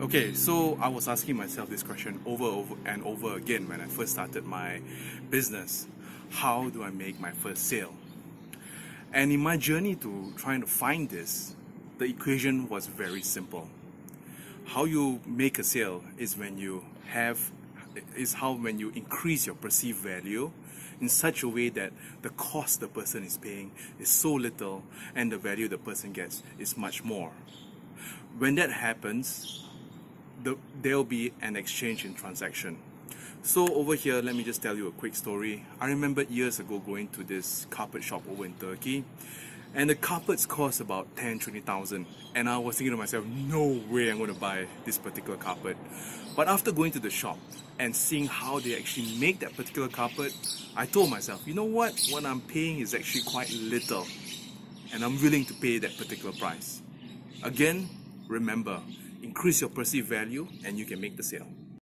Okay, so I was asking myself this question over and over again when I first started my business. How do I make my first sale? And in my journey to trying to find this, the equation was very simple. How you make a sale is when you increase your perceived value in such a way that the cost the person is paying is so little and the value the person gets is much more. When that happens, there'll be an exchange in transaction. So over here, let me just tell you a quick story. I remember years ago going to this carpet shop over in Turkey, and the carpets cost about 10-20,000, and I was thinking to myself, no way I'm going to buy this particular carpet. But after going to the shop and seeing how they actually make that particular carpet, I told myself, you know what I'm paying is actually quite little, and I'm willing to pay that particular price. Again, remember, increase your perceived value and you can make the sale.